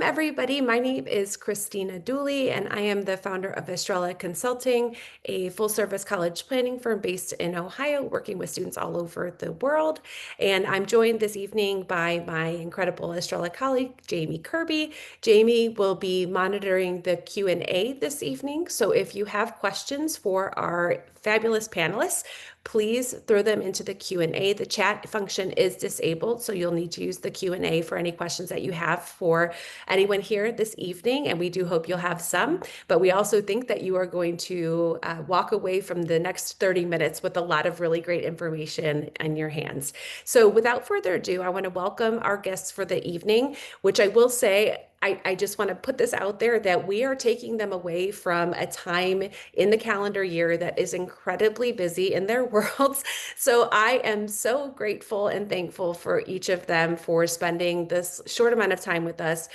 everybody. My name is Christina Dooley, and I am the founder of Estrella Consulting, a full-service college planning firm based in Ohio, working with students all over the world. And I'm joined this evening by my incredible Estrella colleague, Jamie Kirby. Jamie will be monitoring the Q&A this evening. So if you have questions for our fabulous panelists, please throw them into the Q&A. The chat function is disabled, so you'll need to use the Q&A for any questions that you have for anyone here this evening, and we do hope you'll have some. But we also think that you are going to walk away from the next 30 minutes with a lot of really great information in your hands. So without further ado, I want to welcome our guests for the evening, which I will say, I just want to put this out there that we are taking them away from a time in the calendar year that is incredibly busy in their worlds. So I am so grateful and thankful for each of them for spending this short amount of time with us,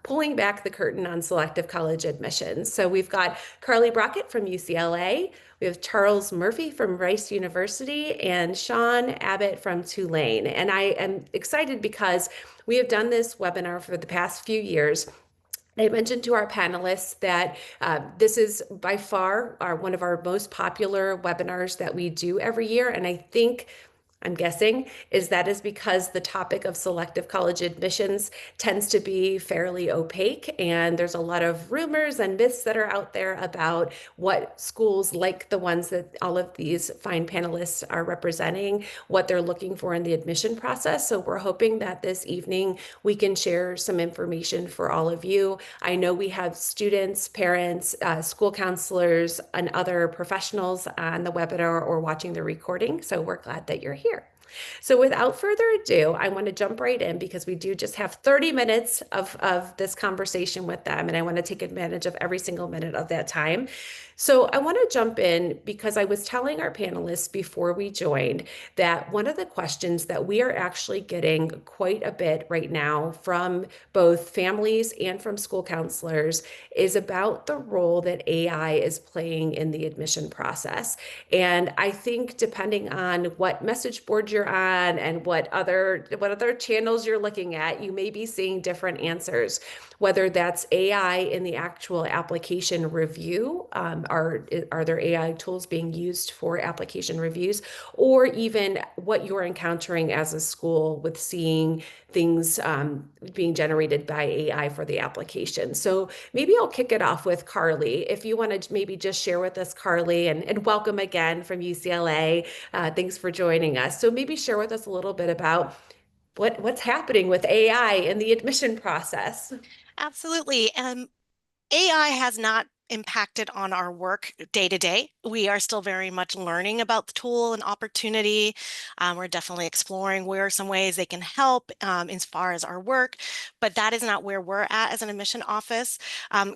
pulling back the curtain on selective college admissions. So we've got Carly Brockett from UCLA. We have Charles Murphy from Rice University and Shawn Abbott from Tulane. And I am excited because we have done this webinar for the past few years. I mentioned to our panelists that this is by far one of our most popular webinars that we do every year. And I'm guessing that is because the topic of selective college admissions tends to be fairly opaque, and there's a lot of rumors and myths that are out there about what schools like the ones that all of these fine panelists are representing, what they're looking for in the admission process. So we're hoping that this evening we can share some information for all of you. I know we have students, parents, school counselors, and other professionals on the webinar or watching the recording. So we're glad that you're here. So without further ado, I want to jump right in because we do just have 30 minutes of this conversation with them, and I want to take advantage of every single minute of that time. So I want to jump in because I was telling our panelists before we joined that one of the questions that we are actually getting quite a bit right now from both families and from school counselors is about the role that AI is playing in the admission process. And I think depending on what message board you're on and what other channels you're looking at, you may be seeing different answers, whether that's AI in the actual application review. Are there AI tools being used for application reviews, or even what you're encountering as a school with seeing things being generated by AI for the application? So maybe I'll kick it off with Carly. If you want to maybe just share with us, Carly, and welcome again from UCLA. Thanks for joining us. So maybe share with us a little bit about what's happening with AI in the admission process. Absolutely. AI has not impacted on our work day to day. We are still very much learning about the tool and opportunity. We're definitely exploring where are some ways they can help as far as our work, but that is not where we're at as an admission office.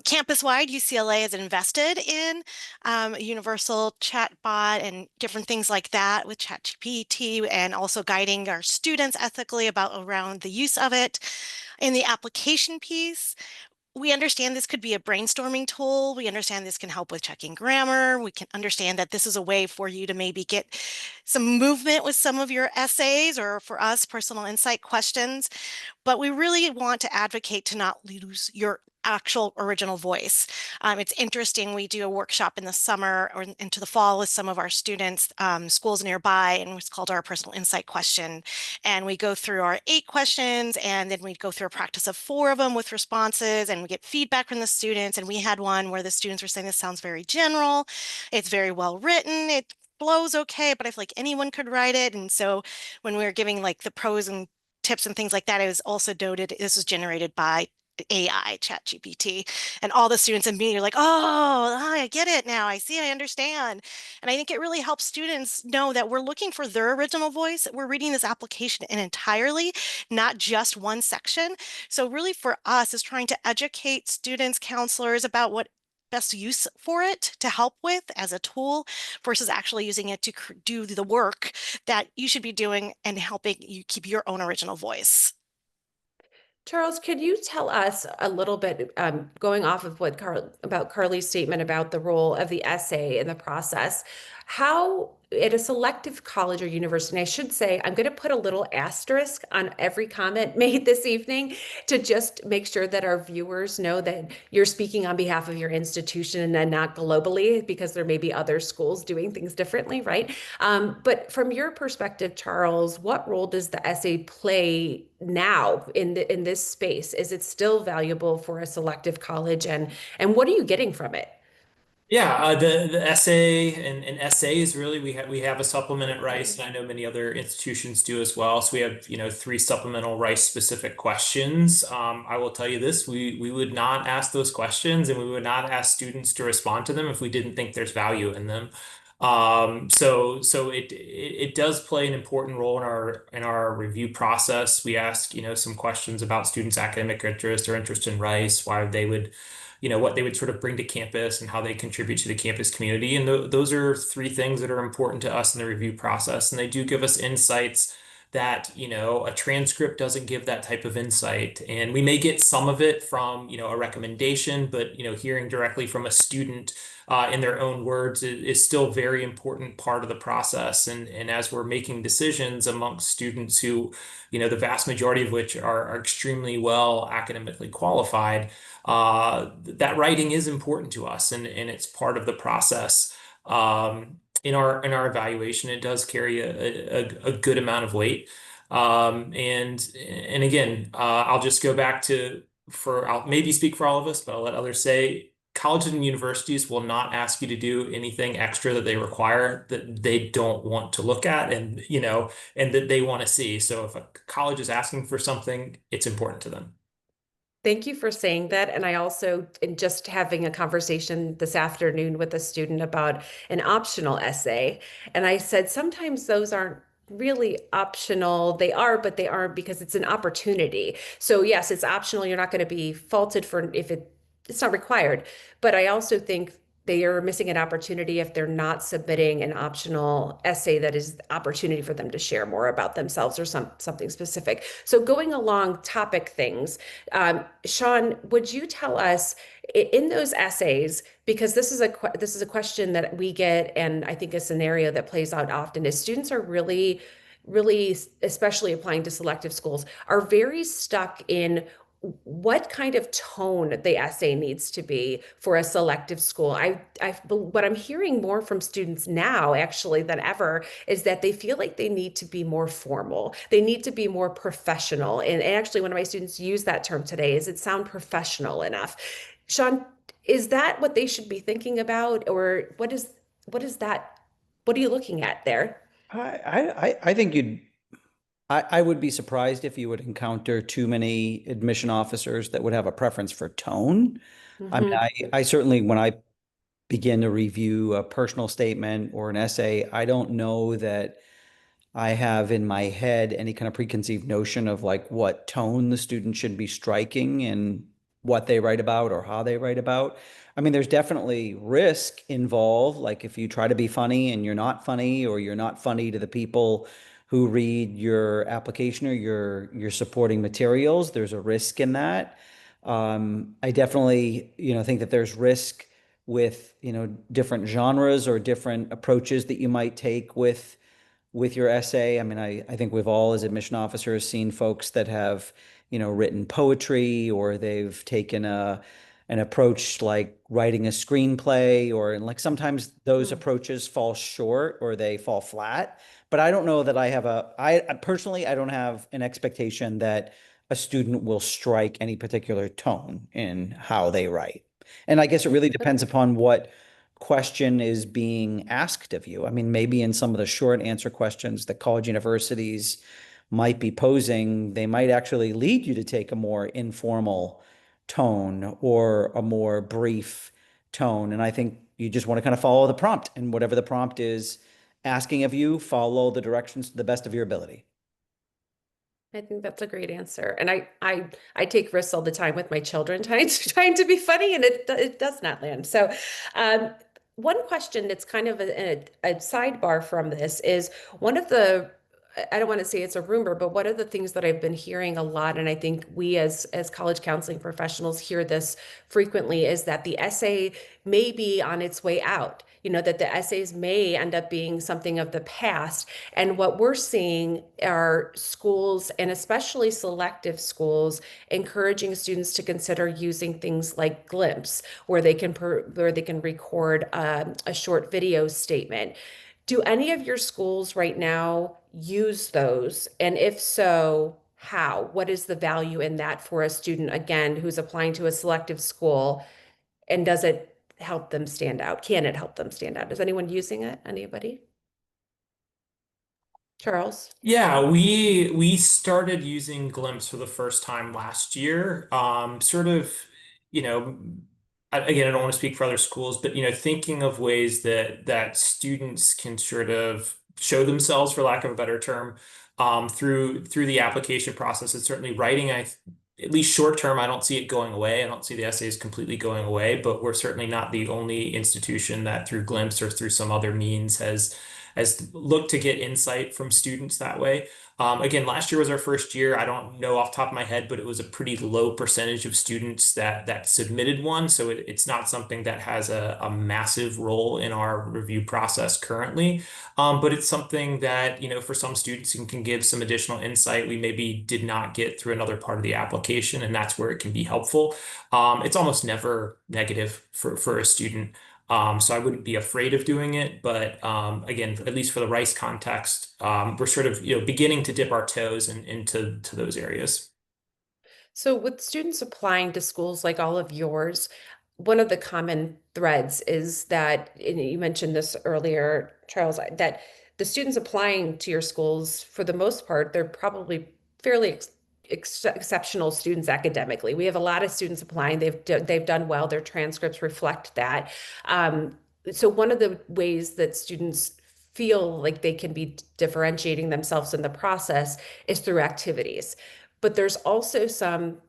Campus-wide, UCLA has invested in a universal chatbot and different things like that with ChatGPT, and also guiding our students ethically around the use of it. In the application piece, we understand this could be a brainstorming tool. We understand this can help with checking grammar. We can understand that this is a way for you to maybe get some movement with some of your essays, or for us, personal insight questions. But we really want to advocate to not lose your actual original voice. It's interesting. We do a workshop in the summer or into the fall with some of our students, schools nearby, and it's called our personal insight question. And we go through our 8 questions, and then we go through a practice of 4 of them with responses, and we get feedback from the students. And we had one where the students were saying, this sounds very general. It's very well written. It flows okay, but I feel like anyone could write it. And so when we were giving like the pros and tips and things like that, it was also noted this was generated by AI, ChatGPT, and all the students immediately are like, oh, I get it now. I see, I understand. And I think it really helps students know that we're looking for their original voice. We're reading this application in entirely, not just one section. So really for us is trying to educate students, counselors about what best use for it to help with as a tool versus actually using it to do the work that you should be doing and helping you keep your own original voice. Charles, could you tell us a little bit, going off of about Carly's statement about the role of the essay in the process? How at a selective college or university, and I should say, I'm going to put a little asterisk on every comment made this evening to just make sure that our viewers know that you're speaking on behalf of your institution and not globally, because there may be other schools doing things differently, right? But from your perspective, Charles, what role does the essay play now in this space? Is it still valuable for a selective college, and what are you getting from it? Yeah, the essay and essays really we have a supplement at Rice, and I know many other institutions do as well. So we have three supplemental Rice specific questions. I will tell you this: we would not ask those questions, and we would not ask students to respond to them if we didn't think there's value in them. So it does play an important role in our review process. We ask some questions about students' academic interest or interest in Rice, why they would what they would sort of bring to campus and how they contribute to the campus community. And those are three things that are important to us in the review process. And they do give us insights that, a transcript doesn't give that type of insight. And we may get some of it from, a recommendation, but, hearing directly from a student in their own words is still a very important part of the process. And as we're making decisions amongst students who, the vast majority of which are extremely well academically qualified, that writing is important to us, and it's part of the process. In our evaluation, it does carry a good amount of weight. And again, I'll just go back to I'll maybe speak for all of us, but I'll let others say colleges and universities will not ask you to do anything extra that they require that they don't want to look at and that they want to see. So if a college is asking for something, it's important to them. Thank you for saying that. And I also, in just having a conversation this afternoon with a student about an optional essay, and I said sometimes those aren't really optional. They are, but they aren't because it's an opportunity. So yes, it's optional. You're not going to be faulted for if it's not required. But I also think they are missing an opportunity if they're not submitting an optional essay that is the opportunity for them to share more about themselves or something specific. So going along topic things, Shawn, would you tell us in those essays, because this is a question that we get, and I think a scenario that plays out often is students are really, especially applying to selective schools, are very stuck in what kind of tone the essay needs to be for a selective school. What I'm hearing more from students now, actually, than ever, is that they feel like they need to be more formal. They need to be more professional. And actually, one of my students used that term today. Is it sound professional enough? Shawn, is that what they should be thinking about, or what is that? What are you looking at there? I think I would be surprised if you would encounter too many admission officers that would have a preference for tone. I mean, Hmm. I certainly, when I begin to review a personal statement or an essay, I don't know that I have in my head any kind of preconceived notion of like what tone the student should be striking and what they write about or how they write about. I mean, there's definitely risk involved. Like if you try to be funny and you're not funny, or you're not funny to the people who read your application or your supporting materials, there's a risk in that. I definitely, think that there's risk with, different genres or different approaches that you might take with your essay. I mean, I think we've all, as admission officers, seen folks that have, written poetry, or they've taken an approach like writing a screenplay, or and like sometimes those approaches fall short or they fall flat. But I don't know that I personally, I don't have an expectation that a student will strike any particular tone in how they write. And I guess it really depends upon what question is being asked of you. I mean, maybe in some of the short answer questions that college universities might be posing, they might actually lead you to take a more informal tone or a more brief tone. And I think you just want to kind of follow the prompt, and whatever the prompt is asking of you, follow the directions to the best of your ability. I think that's a great answer. And I take risks all the time with my children trying to be funny, and it does not land. So one question that's kind of a sidebar from this is one of the, I don't want to say it's a rumor, but one of the things that I've been hearing a lot, and I think we as college counseling professionals hear this frequently, is that the essay may be on its way out. that the essays may end up being something of the past. And what we're seeing are schools, and especially selective schools, encouraging students to consider using things like Glimpse, where they can record a short video statement. Do any of your schools right now use those? And if so, how? What is the value in that for a student, again, who's applying to a selective school? And does it help them stand out? Can it help them stand out? Is anyone using it? Anybody? Charles? Yeah, we started using Glimpse for the first time last year. Sort of, you know, again, I don't want to speak for other schools, but thinking of ways that students can sort of show themselves, for lack of a better term, through the application process. And certainly writing, at least short term, I don't see it going away. I don't see the essays completely going away, but we're certainly not the only institution that through Glimpse or through some other means has looked to get insight from students that way. Again, last year was our first year. I don't know off the top of my head, but it was a pretty low percentage of students that submitted one. So it's not something that has a massive role in our review process currently. But it's something that, for some students can give some additional insight we maybe did not get through another part of the application, and that's where it can be helpful. It's almost never negative for a student. So I wouldn't be afraid of doing it, but again, at least for the rice context, we're sort of beginning to dip our toes into those areas. So, with students applying to schools like all of yours, one of the common threads is that, and you mentioned this earlier, Charles, that the students applying to your schools, for the most part, they're probably fairly exceptional students academically. We have a lot of students applying. They've done well. Their transcripts reflect that. So, one of the ways that students feel like they can be differentiating themselves in the process is through activities. But there's also some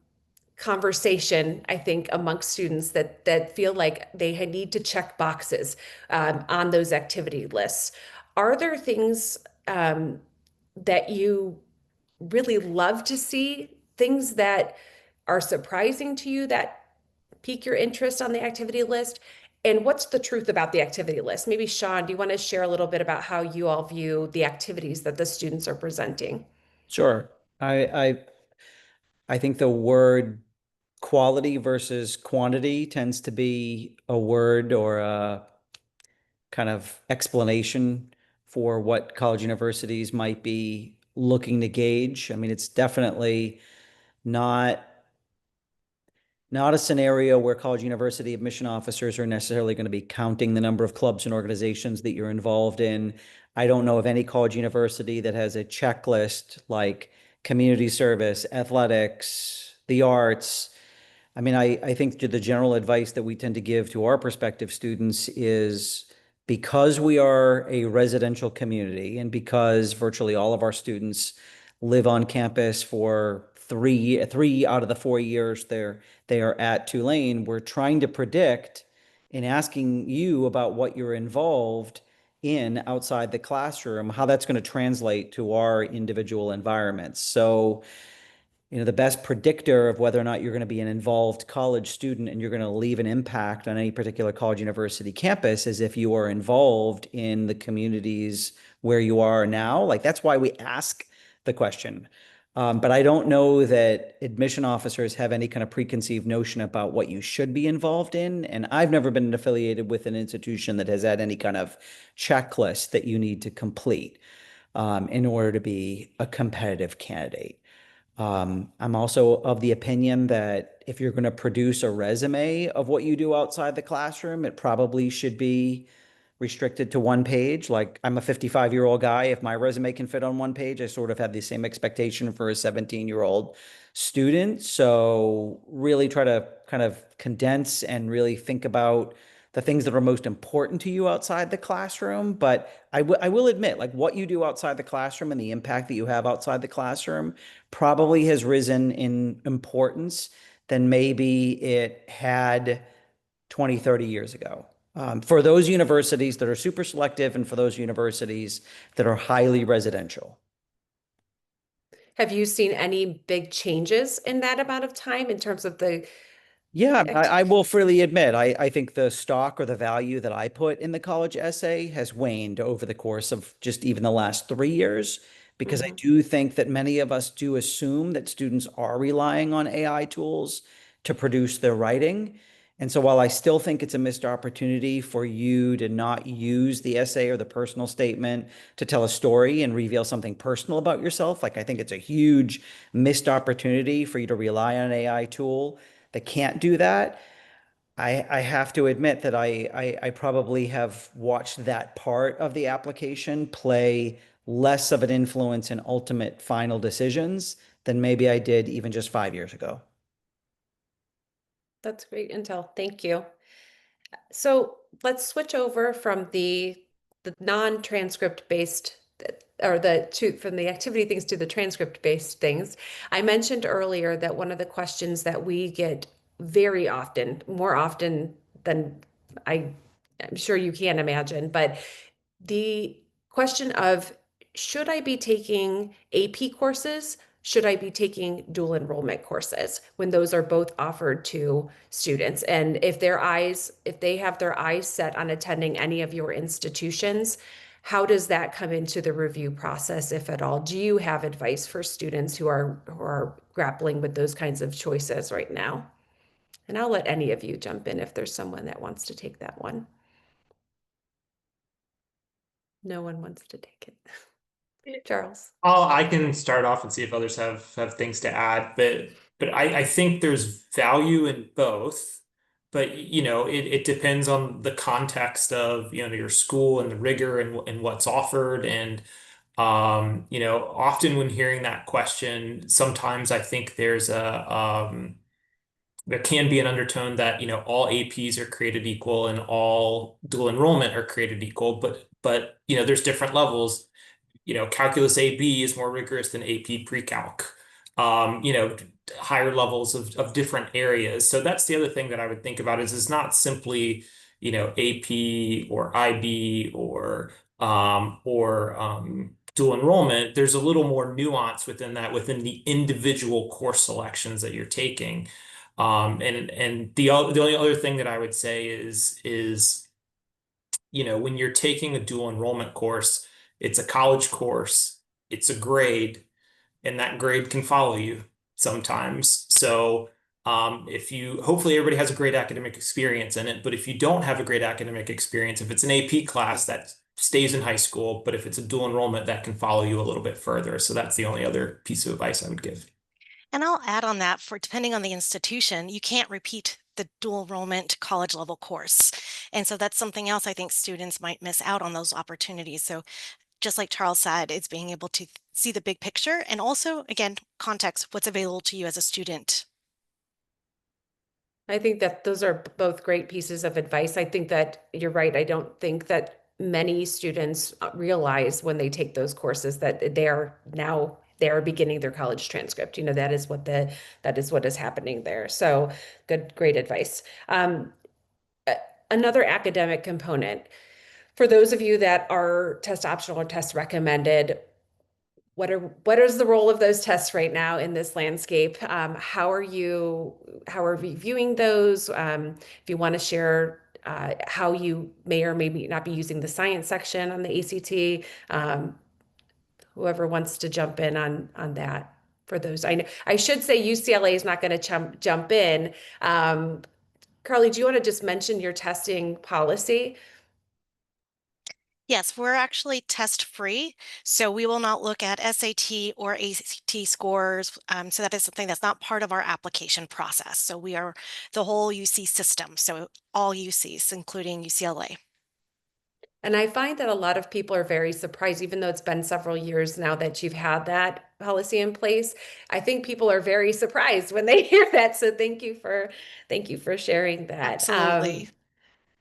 conversation, I think, amongst students that feel like they need to check boxes on those activity lists. Are there things that you really love to see, things that are surprising to you that pique your interest on the activity list? And what's the truth about the activity list? Maybe Shawn, do you want to share a little bit about how you all view the activities that the students are presenting? Sure. I think the word quality versus quantity tends to be a word or a kind of explanation for what college universities might be looking to gauge. I mean, it's definitely not not a scenario where college university admission officers are necessarily going to be counting the number of clubs and organizations that you're involved in. I don't know of any college university that has a checklist like community service, athletics, the arts. I mean, I think the general advice that we tend to give to our prospective students is, because we are a residential community and because virtually all of our students live on campus for three out of the 4 years they are at Tulane, we're trying to predict in asking you about what you're involved in outside the classroom, how that's going to translate to our individual environments. So, the best predictor of whether or not you're going to be an involved college student and you're going to leave an impact on any particular college university campus is if you are involved in the communities where you are now. Like, that's why we ask the question. But I don't know that admission officers have any kind of preconceived notion about what you should be involved in. And I've never been affiliated with an institution that has had any kind of checklist that you need to complete in order to be a competitive candidate. I'm also of the opinion that if you're going to produce a resume of what you do outside the classroom, it probably should be restricted to one page. Like, I'm a 55-year-old guy. If my resume can fit on one page, I sort of have the same expectation for a 17-year-old student. So really try to kind of condense and really think about the things that are most important to you outside the classroom. But I will admit, like, what you do outside the classroom and the impact that you have outside the classroom probably has risen in importance than maybe it had 20, 30 years ago. For those universities that are super selective and for those universities that are highly residential. Have you seen any big changes in that amount of time in terms of the Yeah, I will freely admit, I think the stock or the value that I put in the college essay has waned over the course of just even the last 3 years, because I Mhm. do think that many of us do assume that students are relying on AI tools to produce their writing. And so while I still think it's a missed opportunity for you to not use the essay or the personal statement to tell a story and reveal something personal about yourself, like I think it's a huge missed opportunity for you to rely on an AI tool that can't do that. I have to admit that I probably have watched that part of the application play less of an influence in ultimate final decisions than maybe I did even just 5 years ago. That's great intel. Thank you. So let's switch over from the non-transcript based or from the activity things to the transcript based things. I mentioned earlier that one of the questions that we get very often, more often than I'm sure you can imagine, but the question of should I be taking AP courses? Should I be taking dual enrollment courses when those are both offered to students? And if they have their eyes set on attending any of your institutions, how does that come into the review process, if at all? Do you have advice for students who are grappling with those kinds of choices right now? And I'll let any of you jump in if there's someone that wants to take that one. No one wants to take it. Charles. I can start off and see if others have things to add, but I think there's value in both. But it depends on the context of your school and the rigor and what's offered. And often when hearing that question, sometimes I think there can be an undertone that all APs are created equal and all dual enrollment are created equal, but there's different levels. Calculus AB is more rigorous than AP pre-calc. Higher levels of different areas. So that's the other thing that I would think about is not simply, AP or IB or dual enrollment. There's a little more nuance within that, within the individual course selections that you're taking. And the only other thing that I would say is when you're taking a dual enrollment course, it's a college course, it's a grade, and that grade can follow you sometimes. So if you hopefully everybody has a great academic experience in it, but if you don't have a great academic experience, if it's an AP class that stays in high school, but if it's a dual enrollment, that can follow you a little bit further. So that's the only other piece of advice I would give. And I'll add on that, for depending on the institution, you can't repeat the dual enrollment college level course. And so that's something else I think students might miss out on, those opportunities. So just like Charles said, it's being able to see the big picture and also, again, context, what's available to you as a student. I think that those are both great pieces of advice. I think that you're right. I don't think that many students realize when they take those courses that they are beginning their college transcript. That is what is happening there. So great advice. Another academic component for those of you that are test optional or test recommended. What is the role of those tests right now in this landscape? How are we viewing those? If you want to share how you may or may not be using the science section on the ACT, whoever wants to jump in on that for those. I should say UCLA is not going to jump in. Carly, do you want to just mention your testing policy? Yes, we're actually test free. So we will not look at SAT or ACT scores. So that is something that's not part of our application process. So we are the whole UC system. So all UCs, including UCLA. And I find that a lot of people are very surprised, even though it's been several years now that you've had that policy in place. I think people are very surprised when they hear that. So thank you for sharing that. Absolutely.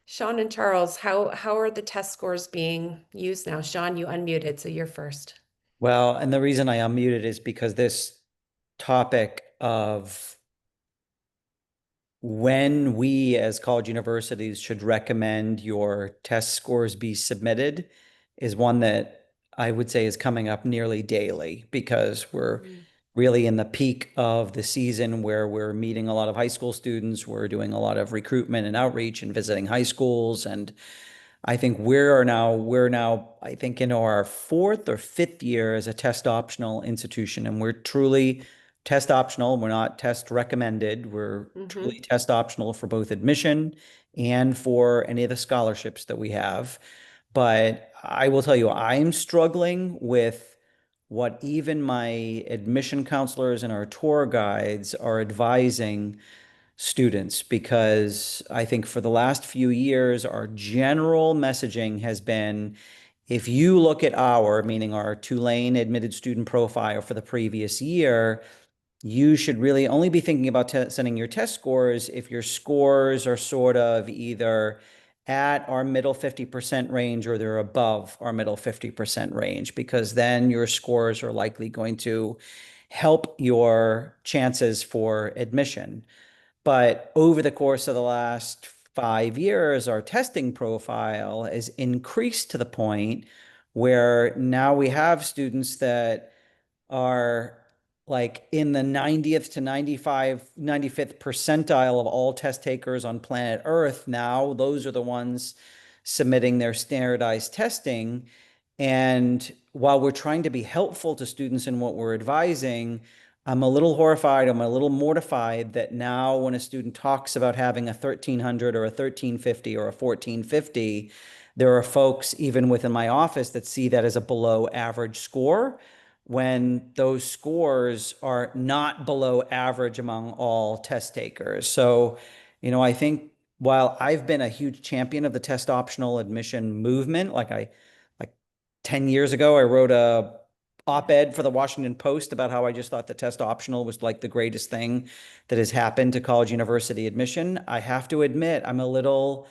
Shawn and Charles, how are the test scores being used now? Shawn, you unmuted, so you're first. Well, and the reason I unmuted is because this topic of when we as college universities should recommend your test scores be submitted is one that I would say is coming up nearly daily, because we're really in the peak of the season where we're meeting a lot of high school students. We're doing a lot of recruitment and outreach and visiting high schools. And I think we're now, I think in our fourth or fifth year as a test optional institution, and we're truly test optional. We're not test recommended. We're truly test optional for both admission and for any of the scholarships that we have. But I will tell you, I'm struggling with what even my admission counselors and our tour guides are advising students, because I think for the last few years, our general messaging has been, if you look at meaning our Tulane admitted student profile for the previous year, you should really only be thinking about sending your test scores if your scores are sort of either at our middle 50% range or they're above our middle 50% range, because then your scores are likely going to help your chances for admission. But over the course of the last 5 years, our testing profile has increased to the point where now we have students that are like in the 90th to 95th percentile of all test takers on planet Earth. Now, those are the ones submitting their standardized testing. And while we're trying to be helpful to students in what we're advising, I'm a little horrified, I'm a little mortified that now when a student talks about having a 1300 or a 1350 or a 1450, there are folks even within my office that see that as a below average score, when those scores are not below average among all test takers. So, I think while I've been a huge champion of the test optional admission movement, like 10 years ago, I wrote a op-ed for the Washington Post about how I just thought the test optional was like the greatest thing that has happened to college university admission. I have to admit, I'm a little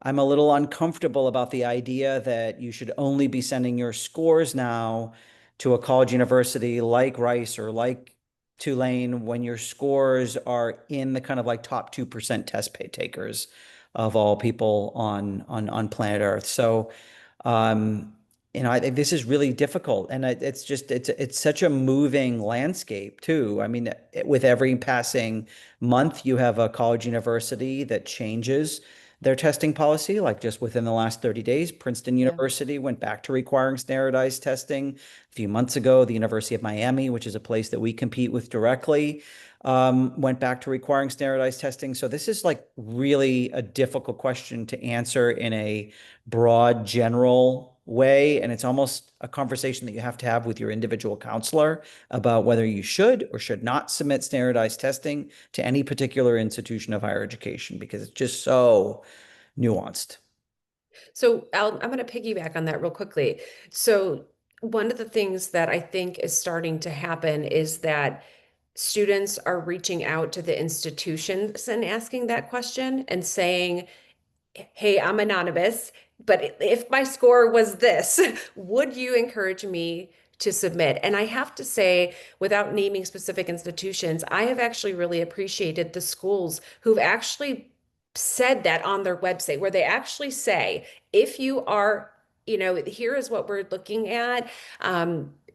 uncomfortable about the idea that you should only be sending your scores now to a college university like Rice or like Tulane when your scores are in the kind of like top 2% test pay takers of all people on planet Earth. So, um, I think this is really difficult, and it's such a moving landscape too. I mean, with every passing month, you have a college university that changes their testing policy. Like just within the last 30 days, Princeton Yeah. University went back to requiring standardized testing. A few months ago, the University of Miami, which is a place that we compete with directly, went back to requiring standardized testing. So this is like really a difficult question to answer in a broad, general way. And it's almost a conversation that you have to have with your individual counselor about whether you should or should not submit standardized testing to any particular institution of higher education, because it's just so nuanced. So I'm going to piggyback on that real quickly. So one of the things that I think is starting to happen is that students are reaching out to the institutions and asking that question and saying, hey, I'm anonymous, but if my score was this, would you encourage me to submit? And I have to say, without naming specific institutions, I have actually really appreciated the schools who've actually said that on their website, where they actually say, if you are, here is what we're looking at.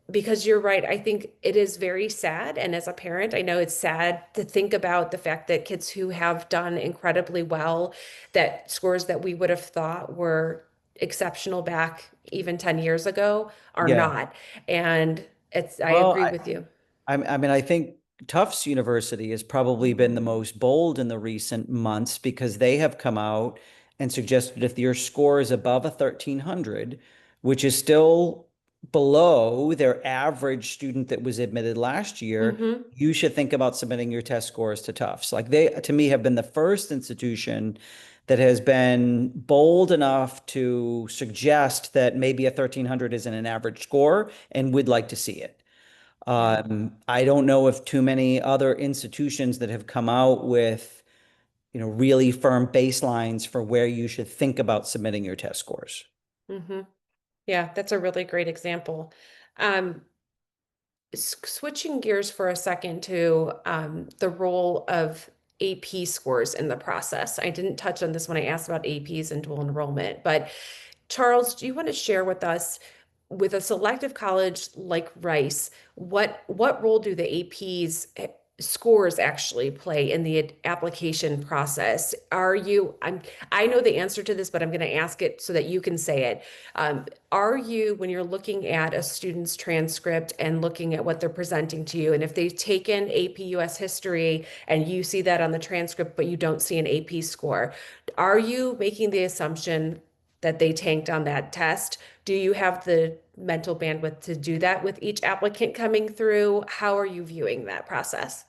Because you're right, I think it is very sad. And as a parent, I know it's sad to think about the fact that kids who have done incredibly well, that scores that we would have thought were exceptional back even 10 years ago, are Yeah. not. And I Well, agree with you. I mean, I think Tufts University has probably been the most bold in the recent months, because they have come out and suggested if your score is above a 1300, which is still below their average student that was admitted last year, Hmm. you should think about submitting your test scores to Tufts. Like they, to me, have been the first institution that has been bold enough to suggest that maybe a 1300 isn't an average score and would like to see it. Yeah. I don't know if too many other institutions that have come out with, really firm baselines for where you should think about submitting your test scores. Hmm. Yeah, that's a really great example. Um, Switching gears for a second to the role of AP scores in the process. I didn't touch on this when I asked about APs and dual enrollment, but Charles, do you want to share with us with a selective college like Rice, what role do the APs scores actually play in the application process? I know the answer to this, but I'm going to ask it so that you can say it. Are you, when you're looking at a student's transcript and looking at what they're presenting to you, and if they've taken AP US history and you see that on the transcript, but you don't see an AP score, are you making the assumption that they tanked on that test? Do you have the mental bandwidth to do that with each applicant coming through? How are you viewing that process?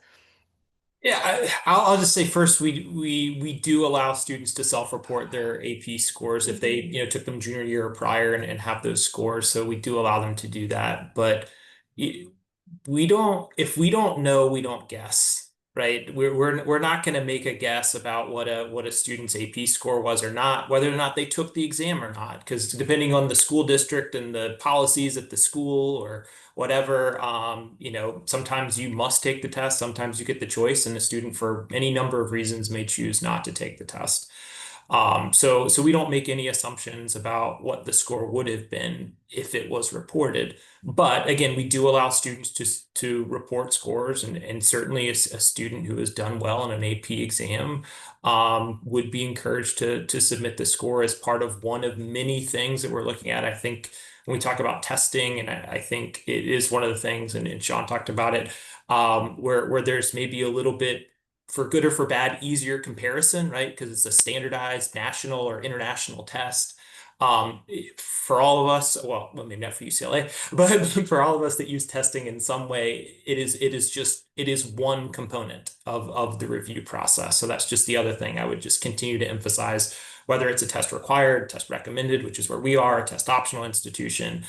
Yeah, I'll just say first, we do allow students to self-report their AP scores if they, took them junior year or prior and have those scores. So we do allow them to do that. But if we don't know, we don't guess, right? We're not going to make a guess about what a student's AP score was or not, whether or not they took the exam or not, because depending on the school district and the policies at the school or whatever, sometimes you must take the test, sometimes you get the choice, and the student, for any number of reasons, may choose not to take the test. So we don't make any assumptions about what the score would have been if it was reported. But again, we do allow students to report scores, and certainly a student who has done well in an AP exam would be encouraged to submit the score as part of one of many things that we're looking at. I think when we talk about testing, and I think it is one of the things, and Shawn talked about it, where there's maybe a little bit, for good or for bad, easier comparison, right? Because it's a standardized national or international test. For all of us, well, maybe not for UCLA, but for all of us that use testing in some way, it is one component of the review process. So that's just the other thing I would just continue to emphasize, whether it's a test required, test recommended, which is where we are, a test optional institution.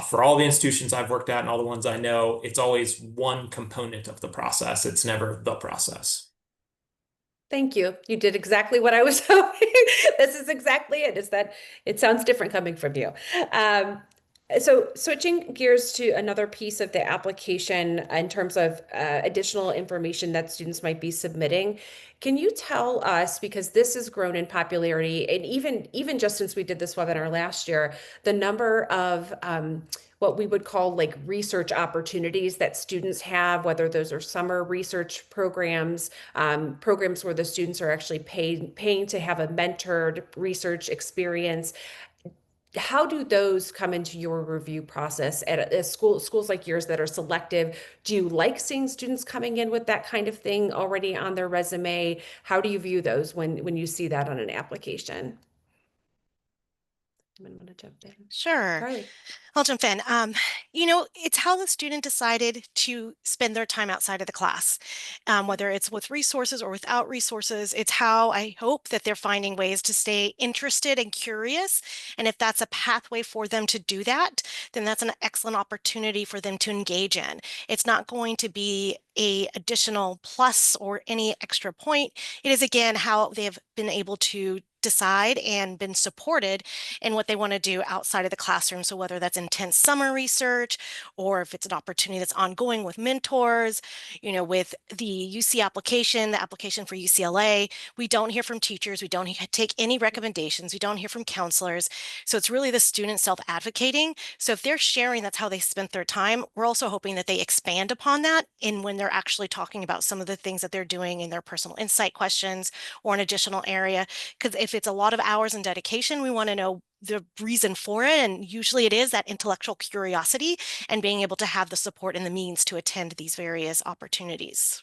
For all the institutions I've worked at and all the ones I know, it's always one component of the process. It's never the process. Thank you. You did exactly what I was hoping. This is exactly it, is that it sounds different coming from you. So switching gears to another piece of the application in terms of additional information that students might be submitting, can you tell us, because this has grown in popularity, and even just since we did this webinar last year, the number of what we would call like research opportunities that students have, whether those are summer research programs, programs where the students are actually paying to have a mentored research experience. How do those come into your review process at schools like yours that are selective? Do you like seeing students coming in with that kind of thing already on their resume? How do you view those when you see that on an application? I'm gonna jump in. Sure. Carly. I'll jump in. It's how the student decided to spend their time outside of the class, whether it's with resources or without resources. It's how I hope that they're finding ways to stay interested and curious. And if that's a pathway for them to do that, then that's an excellent opportunity for them to engage in. It's not going to be a additional plus or any extra point. It is, again, how they have been able to decide and been supported in what they want to do outside of the classroom. So whether that's intense summer research, or if it's an opportunity that's ongoing with mentors, with the UC application, the application for UCLA, we don't hear from teachers, we don't take any recommendations, we don't hear from counselors. So it's really the student self-advocating. So if they're sharing that's how they spent their time, we're also hoping that they expand upon that in when they're actually talking about some of the things that they're doing in their personal insight questions or an additional area. Because if it's a lot of hours and dedication, we want to know the reason for it. And usually it is that intellectual curiosity and being able to have the support and the means to attend these various opportunities.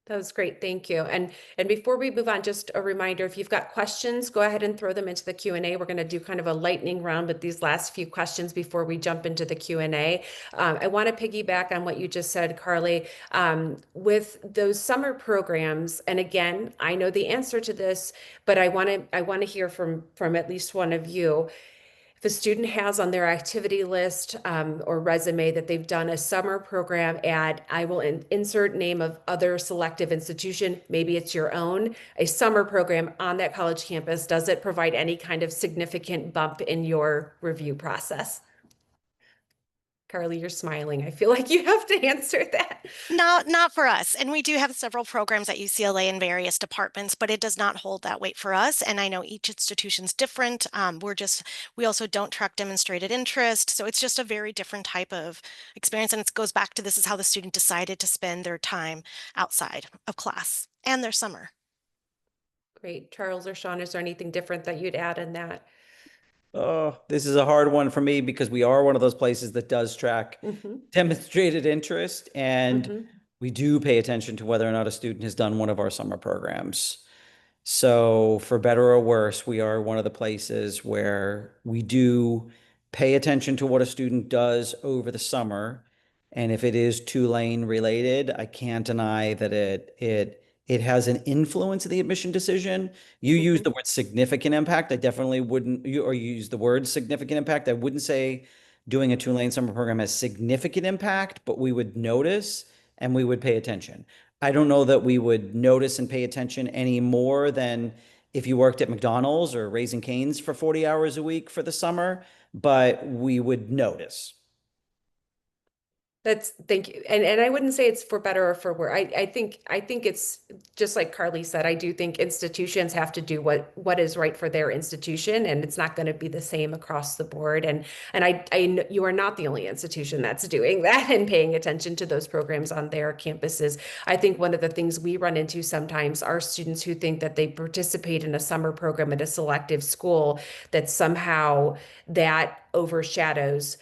That was great. Thank you. And before we move on, just a reminder, if you've got questions, go ahead and throw them into the Q&A. We're going to do kind of a lightning round with these last few questions before we jump into the Q&A. I want to piggyback on what you just said, Carly, with those summer programs. And again, I know the answer to this, but I want to hear from at least one of you. If a student has on their activity list or resume that they've done a summer program at, I will insert name of other selective institution, maybe it's your own, a summer program on that college campus, does it provide any kind of significant bump in your review process? Carly, you're smiling. I feel like you have to answer that. Not for us. And we do have several programs at UCLA in various departments, but it does not hold that weight for us. And I know each institution's different. We also don't track demonstrated interest. So it's just a very different type of experience. And it goes back to this is how the student decided to spend their time outside of class and their summer. Great. Charles or Shawn, is there anything different that you'd add in that? Oh, this is a hard one for me because we are one of those places that does track Mm-hmm. demonstrated interest, and Mm-hmm. we do pay attention to whether or not a student has done one of our summer programs. So, for better or worse, we are one of the places where we do pay attention to what a student does over the summer. And if it is Tulane related, I can't deny that it has an influence of the admission decision. You use the word significant impact. I definitely wouldn't, or you use the word significant impact. I wouldn't say doing a Tulane summer program has significant impact, but we would notice and we would pay attention. I don't know that we would notice and pay attention any more than if you worked at McDonald's or Raising Cane's for 40 hours a week for the summer, but we would notice. Thank you. And I wouldn't say it's for better or for worse. I think it's just like Carly said, I do think institutions have to do what is right for their institution, and it's not going to be the same across the board. And you are not the only institution that's doing that and paying attention to those programs on their campuses. I think one of the things we run into sometimes are students who think that they participate in a summer program at a selective school, that somehow that overshadows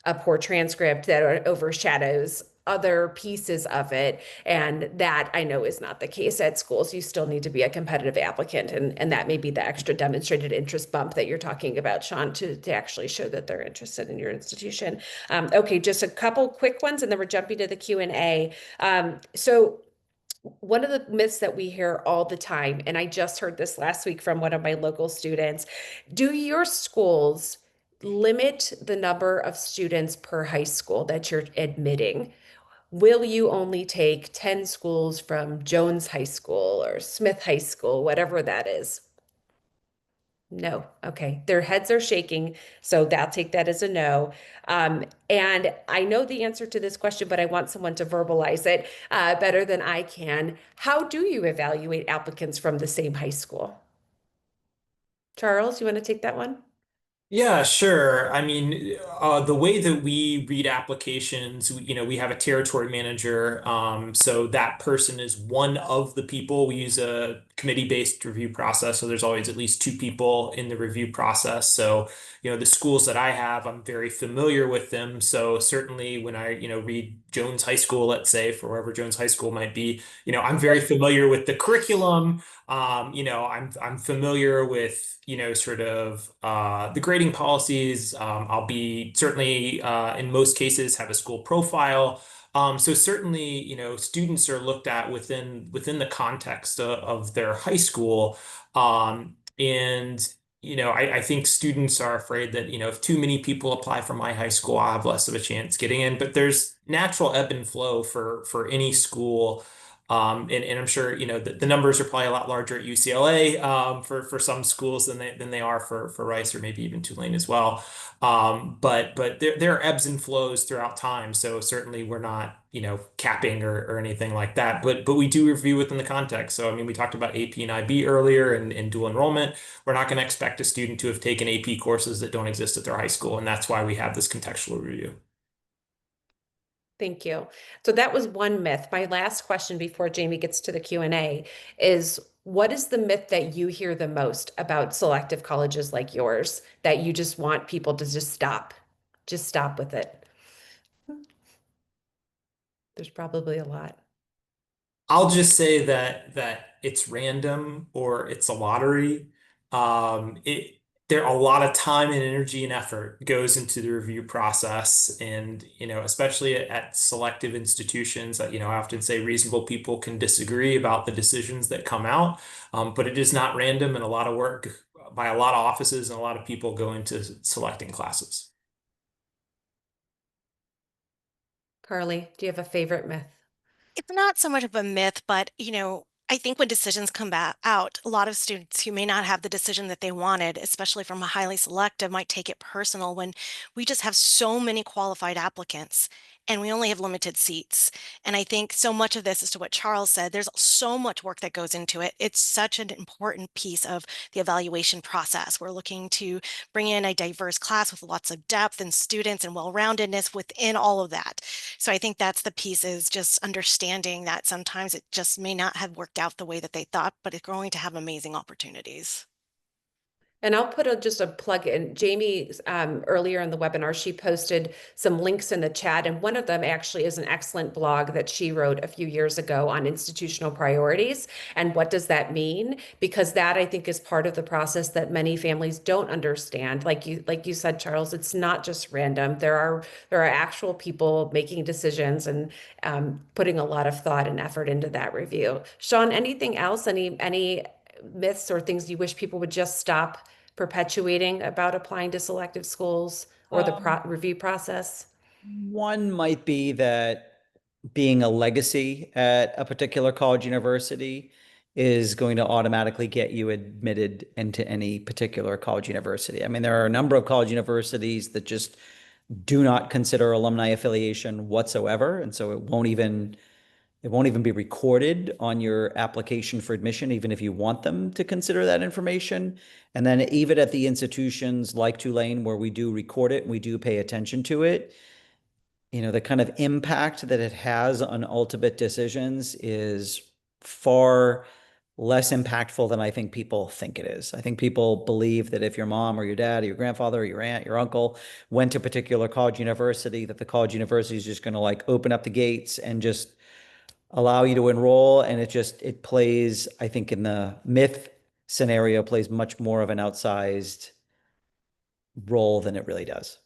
a poor transcript, that overshadows other pieces of it. And that I know is not the case at schools. You still need to be a competitive applicant. And that may be the extra demonstrated interest bump that you're talking about, Shawn, to actually show that they're interested in your institution. Okay, just a couple quick ones, and then we're jumping to the Q&A. So one of the myths that we hear all the time, and I just heard this last week from one of my local students, do your schools limit the number of students per high school that you're admitting? Will you only take 10 schools from Jones High School or Smith High School, whatever that is? No. Okay. Their heads are shaking. So I'll take that as a no. And I know the answer to this question, but I want someone to verbalize it better than I can. How do you evaluate applicants from the same high school? Charles, you want to take that one? Yeah, sure. I mean, the way that we read applications, we have a territory manager. So that person is one of the people. We use a committee-based review process. So there's always at least two people in the review process. So, the schools that I have, I'm very familiar with them. So certainly when I, read Jones High School, let's say, for wherever Jones High School might be, I'm very familiar with the curriculum. I'm familiar with, sort of the grading policies. I'll be certainly in most cases have a school profile. So certainly, students are looked at within the context of their high school. And I think students are afraid that, if too many people apply for my high school, I'll have less of a chance getting in. But there's natural ebb and flow for any school. And I'm sure, the numbers are probably a lot larger at UCLA for some schools than they are for Rice or maybe even Tulane as well. But there are ebbs and flows throughout time. So certainly we're not, capping or anything like that. But we do review within the context. So I mean, we talked about AP and IB earlier and dual enrollment. We're not going to expect a student to have taken AP courses that don't exist at their high school. And that's why we have this contextual review. Thank you. So that was one myth. My last question before Jamie gets to the Q&A is, what is the myth that you hear the most about selective colleges like yours that you just want people to just stop with it? There's probably a lot. I'll just say that it's random or it's a lottery. There a lot of time and energy and effort goes into the review process, and especially at selective institutions. That I often say reasonable people can disagree about the decisions that come out, but it is not random, and a lot of work by a lot of offices and a lot of people go into selecting classes. Carly, do you have a favorite myth? It's not so much of a myth, but I think when decisions come out, a lot of students who may not have the decision that they wanted, especially from a highly selective, might take it personal when we just have so many qualified applicants and we only have limited seats. And I think so much of this is to what Charles said, there's so much work that goes into it. It's such an important piece of the evaluation process. We're looking to bring in a diverse class with lots of depth and students and well-roundedness within all of that. So I think that's the piece, is just understanding that sometimes it just may not have worked out the way that they thought, but it's going to have amazing opportunities. And I'll put just a plug in. Jamie, earlier in the webinar, she posted some links in the chat, and one of them actually is an excellent blog that she wrote a few years ago on institutional priorities. And what does that mean? Because that, I think, is part of the process that many families don't understand. Like you said, Charles, it's not just random. There are actual people making decisions and putting a lot of thought and effort into that review. Shawn, anything else? Any myths or things you wish people would just stop perpetuating about applying to selective schools or the review process? One might be that being a legacy at a particular college university is going to automatically get you admitted into any particular college university. I mean, there are a number of college universities that just do not consider alumni affiliation whatsoever, and so it won't even be recorded on your application for admission, even if you want them to consider that information. And then even at the institutions like Tulane, where we do record it and we do pay attention to it, the kind of impact that it has on ultimate decisions is far less impactful than I think people think it is. I think people believe that if your mom or your dad or your grandfather or your aunt, your uncle went to a particular college university, that the college university is just going to like open up the gates and just allow you to enroll. And it plays, I think in the myth scenario, plays much more of an outsized role than it really does.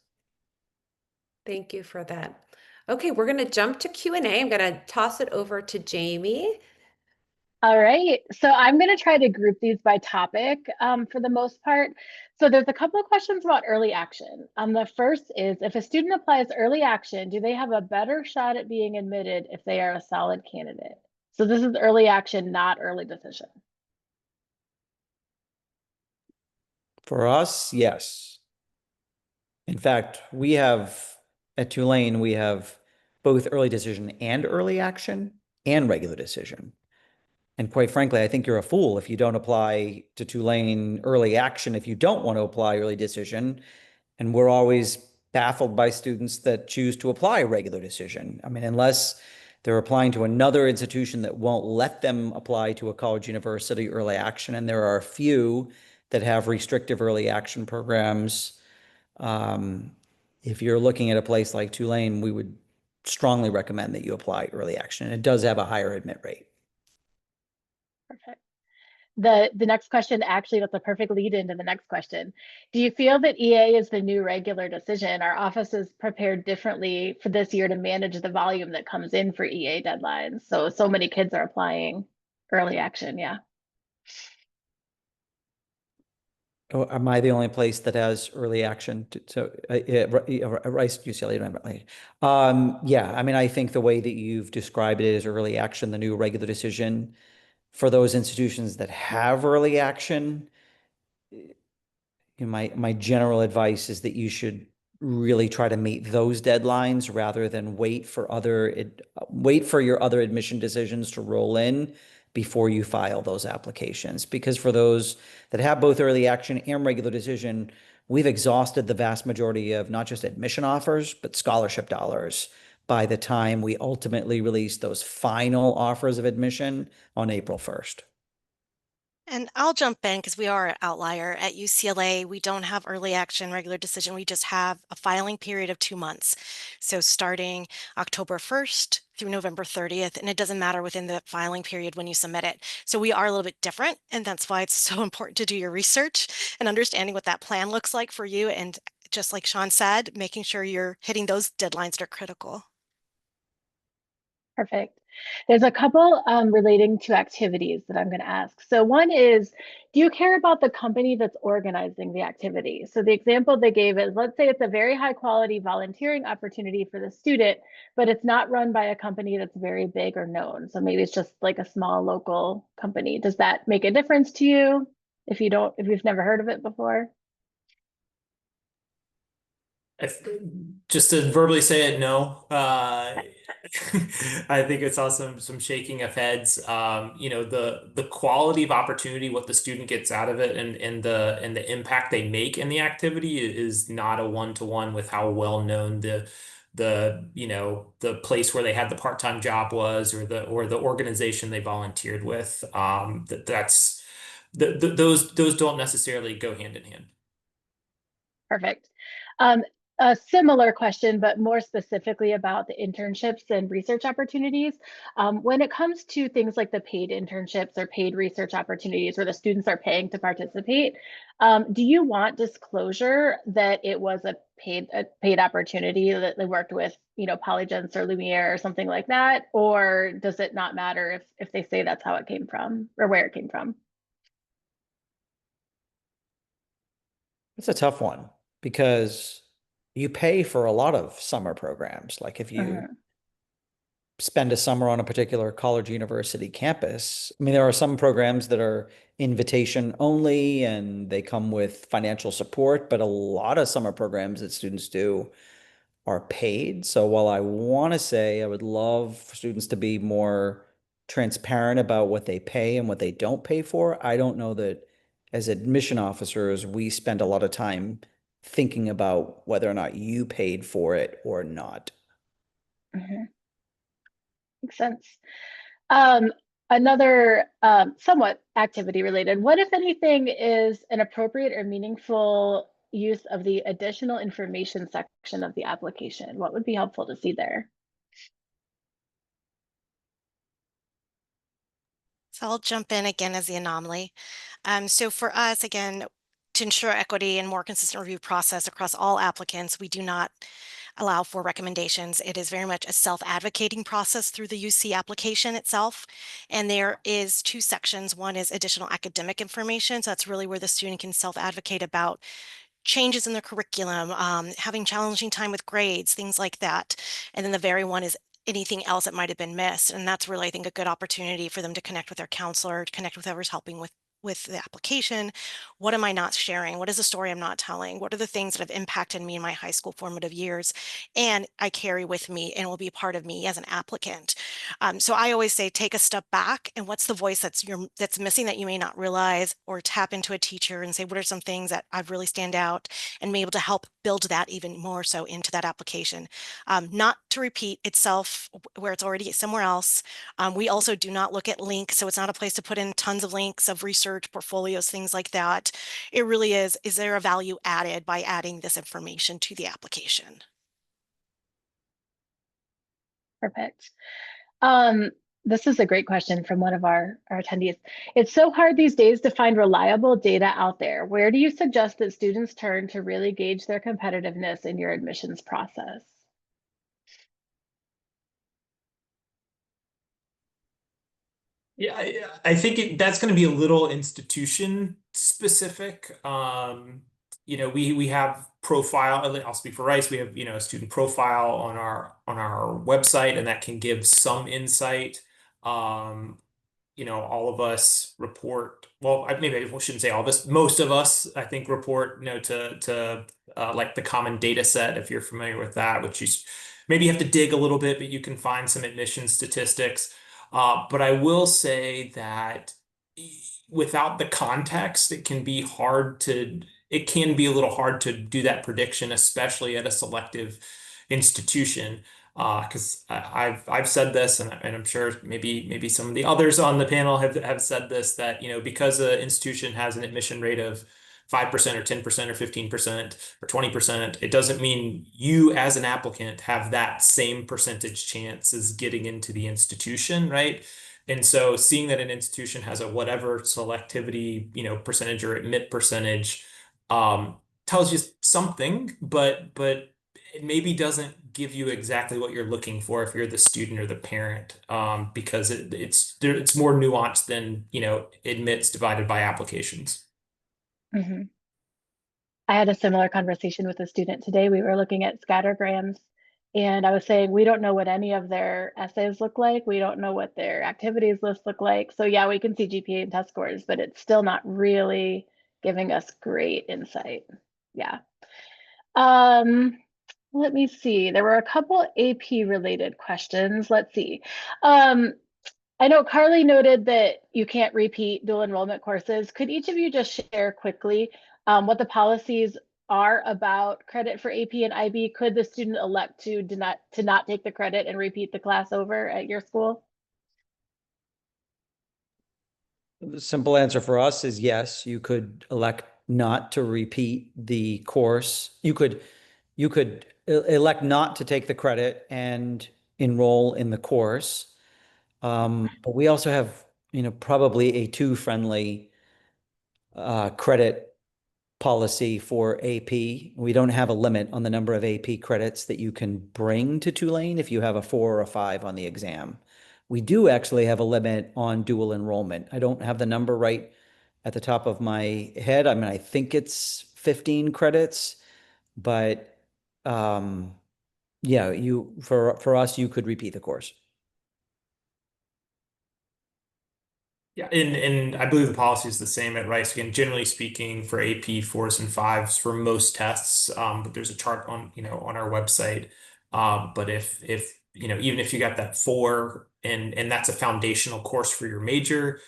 Thank you for that. Okay, we're going to jump to Q&A. I'm going to toss it over to Jamie. All right, so I'm going to try to group these by topic for the most part. So there's a couple of questions about early action. The first is, if a student applies early action, do they have a better shot at being admitted if they are a solid candidate? So this is early action, not early decision. For us, yes. In fact, at Tulane, we have both early decision and early action and regular decision. And quite frankly, I think you're a fool if you don't apply to Tulane early action, if you don't want to apply early decision. And we're always baffled by students that choose to apply regular decision. I mean, unless they're applying to another institution that won't let them apply to a college university early action. And there are a few that have restrictive early action programs. If you're looking at a place like Tulane, we would strongly recommend that you apply early action. And it does have a higher admit rate. Perfect. The next question, actually, that's a perfect lead into the next question. Do you feel that EA is the new regular decision? Are offices prepared differently for this year to manage the volume that comes in for EA deadlines? So many kids are applying early action, yeah. Oh, am I the only place that has early action? Rice, UCLA, yeah, I mean, I think the way that you've described it as early action, the new regular decision, for those institutions that have early action, my general advice is that you should really try to meet those deadlines rather than wait for your other admission decisions to roll in before you file those applications. Because for those that have both early action and regular decision, we've exhausted the vast majority of not just admission offers, but scholarship dollars by the time we ultimately release those final offers of admission on April 1st. And I'll jump in because we are an outlier. At UCLA, we don't have early action, regular decision. We just have a filing period of 2 months. So starting October 1st through November 30th, and it doesn't matter within the filing period when you submit it. So we are a little bit different, and that's why it's so important to do your research and understanding what that plan looks like for you. And just like Shawn said, making sure you're hitting those deadlines that are critical. Perfect. There's a couple relating to activities that I'm going to ask. So one is, do you care about the company that's organizing the activity? So the example they gave is, let's say it's a very high quality volunteering opportunity for the student, but it's not run by a company that's very big or known. So maybe it's just like a small local company. Does that make a difference to you if you've never heard of it before? Just to verbally say it, no. I think it's also some shaking of heads. The quality of opportunity, what the student gets out of it, and the impact they make in the activity is not a one-to-one with how well known the place where they had the part-time job was, or the organization they volunteered with. Those don't necessarily go hand in hand. Perfect. A similar question, but more specifically about the internships and research opportunities. When it comes to things like the paid internships or paid research opportunities where the students are paying to participate, do you want disclosure that it was a paid opportunity that they worked with, Polygens or Lumiere or something like that? Or does it not matter if they say that's how it came from or where it came from? It's a tough one because you pay for a lot of summer programs. Like if you spend a summer on a particular college university campus, I mean, there are some programs that are invitation only and they come with financial support, but a lot of summer programs that students do are paid. So while I want to say I would love for students to be more transparent about what they pay and what they don't pay for, I don't know that as admission officers, we spend a lot of time thinking about whether or not you paid for it or not. Makes sense. Another somewhat activity related, what, if anything, is an appropriate or meaningful use of the additional information section of the application? What would be helpful to see there? So I'll jump in again as the anomaly. So for us, again, to ensure equity and more consistent review process across all applicants, we do not allow for recommendations. It is very much a self-advocating process through the UC application itself. And there is two sections. One is additional academic information. So that's really where the student can self-advocate about changes in their curriculum, having challenging time with grades, things like that. And then the very one is anything else that might have been missed. And that's really, I think, a good opportunity for them to connect with their counselor, to connect with whoever's helping with the application. What am I not sharing? What is the story I'm not telling? What are the things that have impacted me in my high school formative years and I carry with me and will be part of me as an applicant? So I always say, take a step back and what's the voice that's missing that you may not realize, or tap into a teacher and say, what are some things that I've really stand out, and be able to help build that even more so into that application. Not to repeat itself where it's already somewhere else. We also do not look at links, so it's not a place to put in tons of links of research, portfolios, things like that. It really is there a value added by adding this information to the application? Perfect. This is a great question from one of our attendees. It's so hard these days to find reliable data out there. Where do you suggest that students turn to really gauge their competitiveness in your admissions process? Yeah, I think that's going to be a little institution specific. We have profile. I'll speak for Rice. We have a student profile on our website, and that can give some insight. All of us report. Well, maybe I shouldn't say all of us. Most of us, I think, report to like the common data set, if you're familiar with that, which is maybe you have to dig a little bit, but you can find some admission statistics. But I will say that without the context, it can be a little hard to do that prediction, especially at a selective institution. Because I've said this, and I'm sure maybe some of the others on the panel have said this, that because an institution has an admission rate of 5% or 10% or 15% or 20%, it doesn't mean you as an applicant have that same percentage chance as getting into the institution, right? And so seeing that an institution has a whatever selectivity, percentage or admit percentage, tells you something, but it maybe doesn't give you exactly what you're looking for if you're the student or the parent, because it's more nuanced than, admits divided by applications. Mhm. I had a similar conversation with a student today. We were looking at scattergrams, and I was saying we don't know what any of their essays look like. We don't know what their activities lists look like. So yeah, we can see GPA and test scores, but it's still not really giving us great insight. Yeah. Let me see. There were a couple AP related questions. Let's see. I know Carly noted that you can't repeat dual enrollment courses. Could each of you just share quickly what the policies are about credit for AP and IB? Could the student elect to not take the credit and repeat the class over at your school? The simple answer for us is yes, you could elect not to repeat the course. You could elect not to take the credit and enroll in the course. But we also have, probably a too friendly credit policy for AP. We don't have a limit on the number of AP credits that you can bring to Tulane if you have a 4 or a 5 on the exam. We do actually have a limit on dual enrollment. I don't have the number right at the top of my head. I mean, I think it's 15 credits, but yeah, for us, you could repeat the course. Yeah, and I believe the policy is the same at Rice. Again, generally speaking, for AP 4s and 5s for most tests, but there's a chart on on our website. But if even if you got that 4 and that's a foundational course for your major,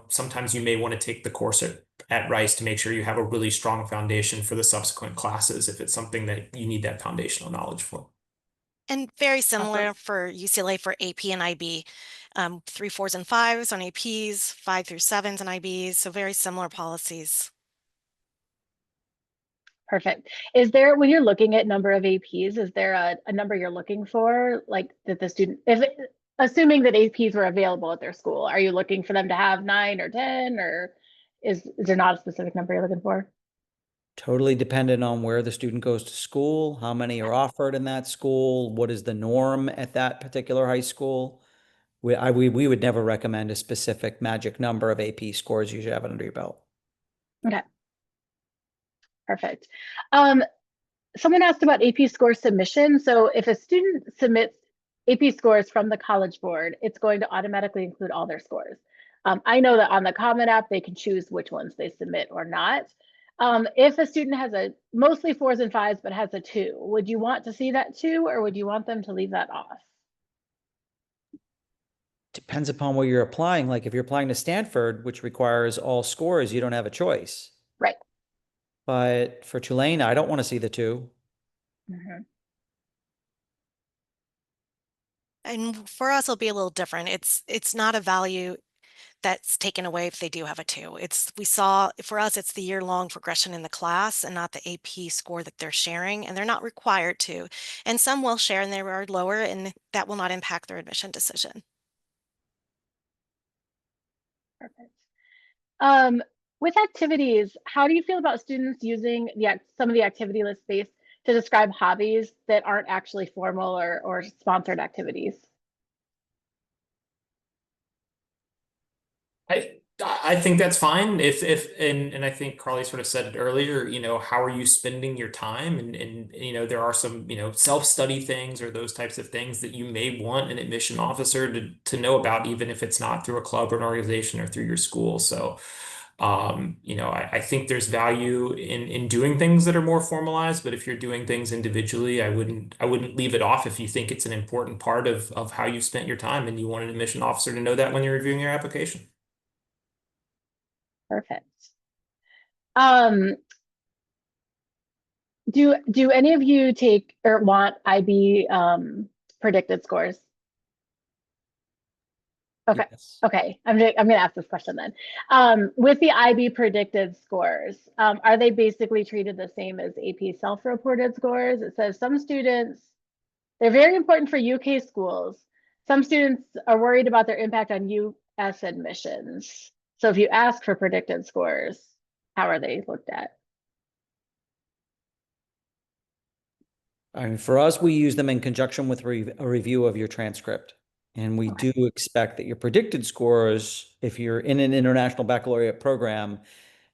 sometimes you may want to take the course at Rice to make sure you have a really strong foundation for the subsequent classes if it's something that you need that foundational knowledge for. And very Awesome. similar for UCLA for AP and IB. 3, 4s, and 5s on APs, 5 through 7s on IBs. So very similar policies. Perfect. Is there, when you're looking at number of APs, is there a number you're looking for, like that the student, assuming that APs were available at their school, are you looking for them to have 9 or 10, or is there not a specific number you're looking for? Totally dependent on where the student goes to school, how many are offered in that school, what is the norm at that particular high school. We would never recommend a specific magic number of AP scores you should have under your belt. Okay. Perfect. Someone asked about AP score submission. So if a student submits AP scores from the College Board, it's going to automatically include all their scores. I know that on the Common App, they can choose which ones they submit or not. If a student has mostly 4s and 5s, but has a 2, would you want to see that too, or would you want them to leave that off? Depends upon where you're applying. Like if you're applying to Stanford, which requires all scores, you don't have a choice. Right. But for Tulane, I don't want to see the 2. Mm-hmm. And for us, it'll be a little different. It's not a value that's taken away if they do have a 2. For us, it's the year-long progression in the class and not the AP score that they're sharing, and they're not required to. And some will share and they are lower, and that will not impact their admission decision. Perfect. With activities, how do you feel about students using some of the activity list space to describe hobbies that aren't actually formal or sponsored activities? I think that's fine and I think Carly sort of said it earlier, how are you spending your time? And there are some, self-study things or those types of things that you may want an admission officer to know about, even if it's not through a club or an organization or through your school. So I think there's value in doing things that are more formalized, but if you're doing things individually, I wouldn't leave it off if you think it's an important part of how you spent your time and you want an admission officer to know that when you're reviewing your application. Perfect. Do any of you take or want IB predicted scores? Okay. Yes. Okay. I'm gonna ask this question then. With the IB predicted scores, are they basically treated the same as AP self-reported scores? It says some students, they're very important for UK schools. Some students are worried about their impact on US admissions. So if you ask for predicted scores, how are they looked at? I mean, for us, we use them in conjunction with a review of your transcript. And we Okay. do expect that your predicted scores, if you're in an international baccalaureate program,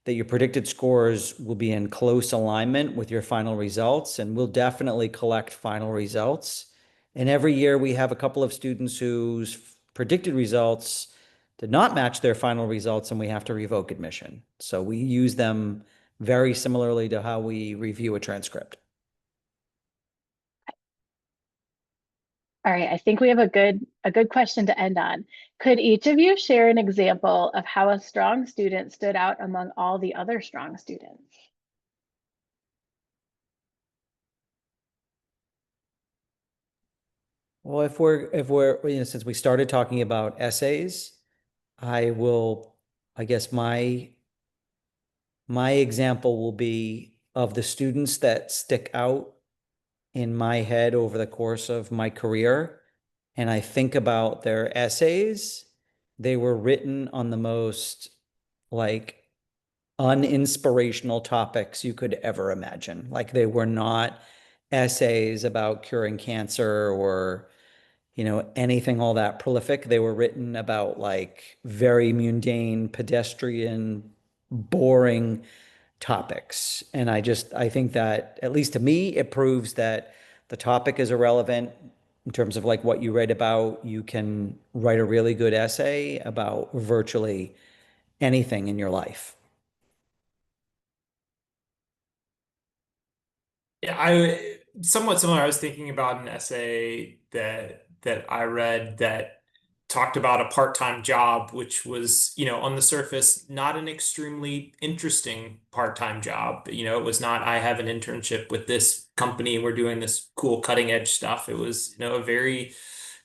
that your predicted scores will be in close alignment with your final results. And we'll definitely collect final results. And every year we have a couple of students whose predicted results did not match their final results, and we have to revoke admission. So we use them very similarly to how we review a transcript. All right, I think we have a good question to end on. Could each of you share an example of how a strong student stood out among all the other strong students? Well, since we started talking about essays, I guess my example will be of the students that stick out in my head over the course of my career. And I think about their essays. They were written on the most like uninspirational topics you could ever imagine. Like they were not essays about curing cancer or anything all that prolific. They were written about like very mundane, pedestrian, boring topics. And I think that, at least to me, it proves that the topic is irrelevant in terms of like what you write about. You can write a really good essay about virtually anything in your life. Yeah, I somewhat similar. I was thinking about an essay that I read that talked about a part-time job, which was, on the surface, not an extremely interesting part-time job. It was not, I have an internship with this company and we're doing this cool cutting edge stuff. It was, a very,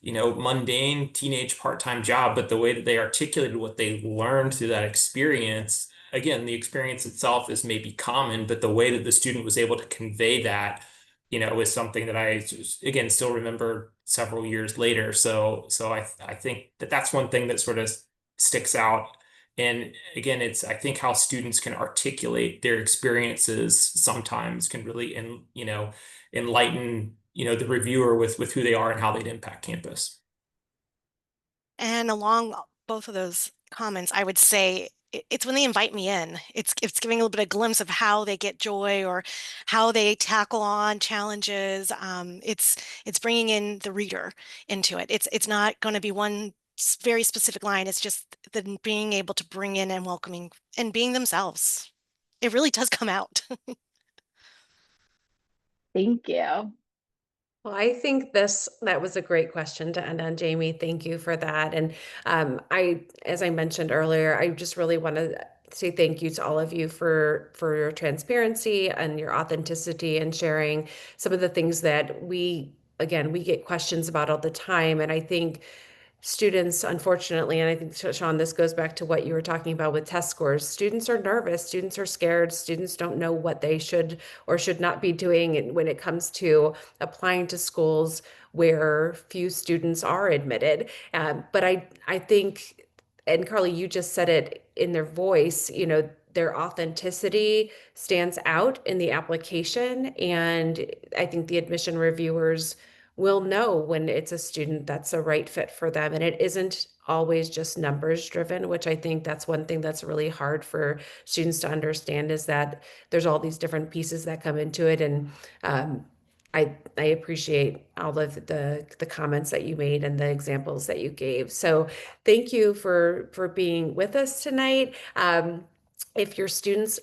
mundane teenage part-time job, but the way that they articulated what they learned through that experience, again, the experience itself is maybe common, but the way that the student was able to convey that, is something that I just, again, still remember several years later. So I think that that's one thing that sort of sticks out. And again, I think how students can articulate their experiences sometimes can really, enlighten, the reviewer with who they are and how they'd impact campus. And along both of those comments, I would say it's when they invite me in. It's giving a little bit of glimpse of how they get joy or how they tackle on challenges. It's bringing in the reader into it. It's not going to be one very specific line. It's just the being able to bring in and welcoming and being themselves. It really does come out. Thank you. Well, I think that was a great question to end on, Jamie. Thank you for that. And as I mentioned earlier, I just really want to say thank you to all of you for your transparency and your authenticity and sharing some of the things that we get questions about all the time. And I think students, unfortunately, and I think, Shawn, this goes back to what you were talking about with test scores. Students are nervous, students are scared, students don't know what they should or should not be doing when it comes to applying to schools where few students are admitted. But I think, and Carly, you just said it in their voice, their authenticity stands out in the application. And I think the admission reviewers will know when it's a student that's a right fit for them. And it isn't always just numbers driven, which I think that's one thing that's really hard for students to understand, is that there's all these different pieces that come into it. And I appreciate all of the comments that you made and the examples that you gave. So thank you for being with us tonight. If students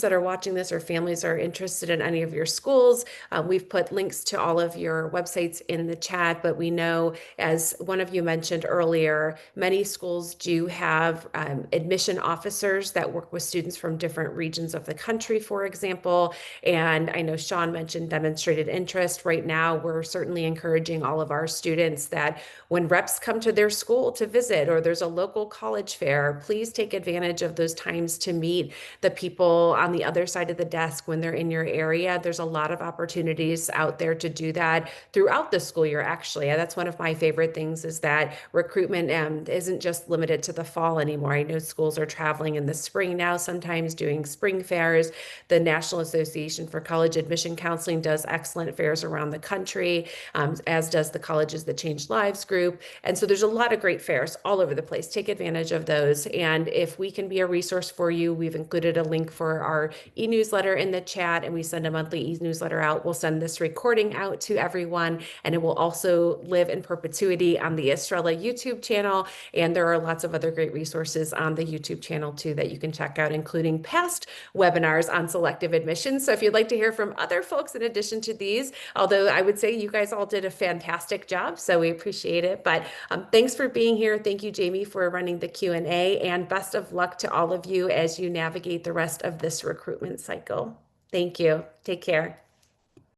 that are watching this or families are interested in any of your schools, we've put links to all of your websites in the chat, but we know, as one of you mentioned earlier, many schools do have admission officers that work with students from different regions of the country, for example. And I know Shawn mentioned demonstrated interest. Right now, we're certainly encouraging all of our students that when reps come to their school to visit or there's a local college fair, please take advantage of those times to meet the people on the other side of the desk when they're in your area. There's a lot of opportunities out there to do that throughout the school year, actually. That's one of my favorite things, is that recruitment isn't just limited to the fall anymore. I know schools are traveling in the spring now, sometimes doing spring fairs. The National Association for College Admission Counseling does excellent fairs around the country, as does the Colleges That Change Lives group. And so there's a lot of great fairs all over the place. Take advantage of those. And if we can be a resource for you, we've included a link for our e-newsletter in the chat, and we send a monthly e-newsletter out. We'll send this recording out to everyone, and it will also live in perpetuity on the Estrella YouTube channel. And there are lots of other great resources on the YouTube channel too that you can check out, including past webinars on selective admissions. So if you'd like to hear from other folks in addition to these, although I would say you guys all did a fantastic job, so we appreciate it. But thanks for being here. Thank you, Jamie, for running the Q&A, and best of luck to all of you as you navigate the rest of this recruitment cycle. Thank you. Take care.